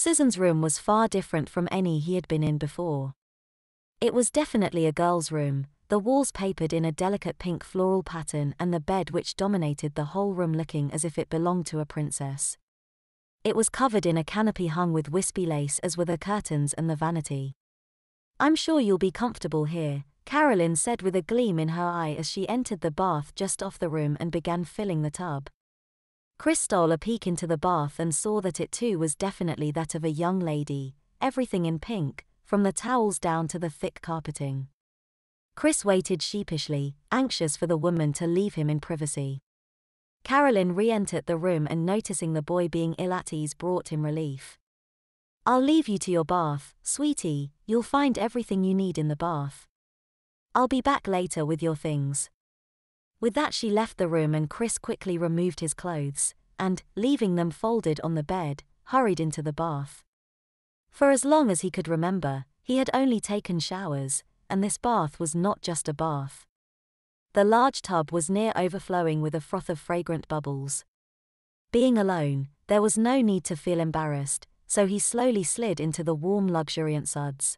Susan's room was far different from any he had been in before. It was definitely a girl's room, the walls papered in a delicate pink floral pattern and the bed which dominated the whole room looking as if it belonged to a princess. It was covered in a canopy hung with wispy lace as were the curtains and the vanity. "I'm sure you'll be comfortable here," Carolyn said with a gleam in her eye as she entered the bath just off the room and began filling the tub. Chris stole a peek into the bath and saw that it too was definitely that of a young lady, everything in pink, from the towels down to the thick carpeting. Chris waited sheepishly, anxious for the woman to leave him in privacy. Carolyn re-entered the room and noticing the boy being ill at ease brought him relief. "I'll leave you to your bath, sweetie, you'll find everything you need in the bath. I'll be back later with your things." With that she left the room and Chris quickly removed his clothes, and, leaving them folded on the bed, hurried into the bath. For as long as he could remember, he had only taken showers, and this bath was not just a bath. The large tub was near overflowing with a froth of fragrant bubbles. Being alone, there was no need to feel embarrassed, so he slowly slid into the warm luxuriant suds.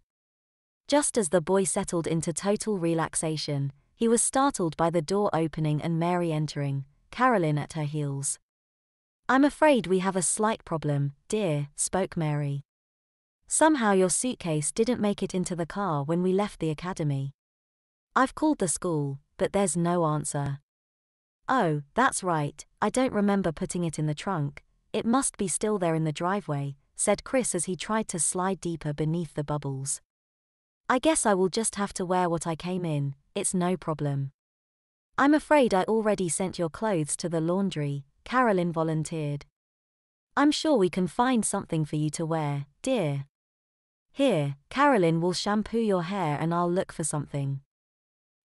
Just as the boy settled into total relaxation, he was startled by the door opening and Mary entering, Carolyn at her heels. "I'm afraid we have a slight problem, dear," spoke Mary. "Somehow your suitcase didn't make it into the car when we left the academy. I've called the school, but there's no answer." "Oh, that's right, I don't remember putting it in the trunk, it must be still there in the driveway," said Chris as he tried to slide deeper beneath the bubbles. "I guess I will just have to wear what I came in, it's no problem." "I'm afraid I already sent your clothes to the laundry," Carolyn volunteered. "I'm sure we can find something for you to wear, dear. Here, Carolyn will shampoo your hair and I'll look for something.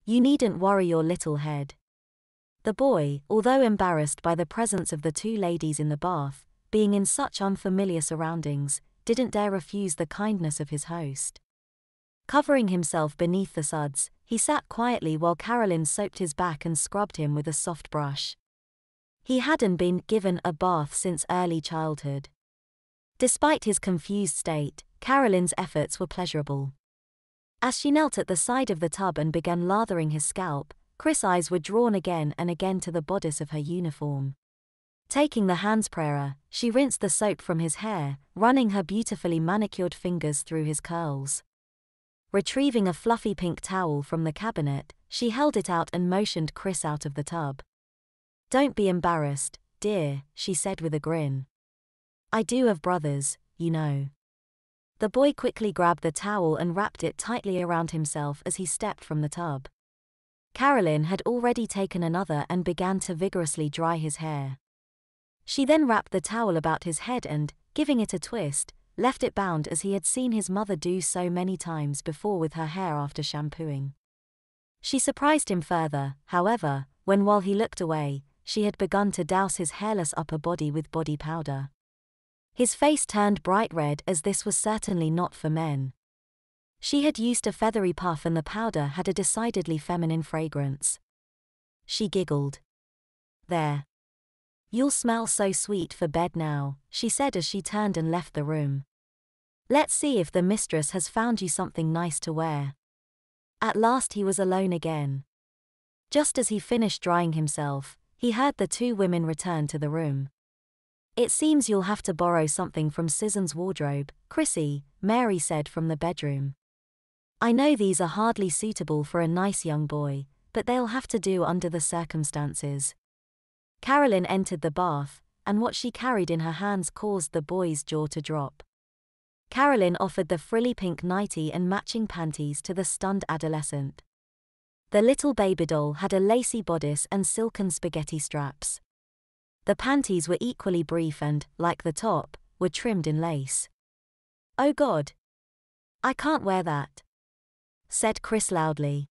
You needn't worry your little head." The boy, although embarrassed by the presence of the two ladies in the bath, being in such unfamiliar surroundings, didn't dare refuse the kindness of his host. Covering himself beneath the suds, he sat quietly while Carolyn soaped his back and scrubbed him with a soft brush. He hadn't been given a bath since early childhood. Despite his confused state, Carolyn's efforts were pleasurable. As she knelt at the side of the tub and began lathering his scalp, Chris' eyes were drawn again and again to the bodice of her uniform. Taking the handsprayer, she rinsed the soap from his hair, running her beautifully manicured fingers through his curls. Retrieving a fluffy pink towel from the cabinet, she held it out and motioned Chris out of the tub. "Don't be embarrassed, dear," she said with a grin. "I do have brothers, you know." The boy quickly grabbed the towel and wrapped it tightly around himself as he stepped from the tub. Carolyn had already taken another and began to vigorously dry his hair. She then wrapped the towel about his head and, giving it a twist, left it bound as he had seen his mother do so many times before with her hair after shampooing. She surprised him further, however, when while he looked away, she had begun to douse his hairless upper body with body powder. His face turned bright red as this was certainly not for men. She had used a feathery puff and the powder had a decidedly feminine fragrance. She giggled. "There. You'll smell so sweet for bed now," she said as she turned and left the room. "Let's see if the mistress has found you something nice to wear." At last he was alone again. Just as he finished drying himself, he heard the two women return to the room. "It seems you'll have to borrow something from Susan's wardrobe, Chrissy," Mary said from the bedroom. "I know these are hardly suitable for a nice young boy, but they'll have to do under the circumstances." Carolyn entered the bath, and what she carried in her hands caused the boy's jaw to drop. Carolyn offered the frilly pink nightie and matching panties to the stunned adolescent. The little baby doll had a lacy bodice and silken spaghetti straps. The panties were equally brief and, like the top, were trimmed in lace. "Oh God! I can't wear that," said Chris loudly.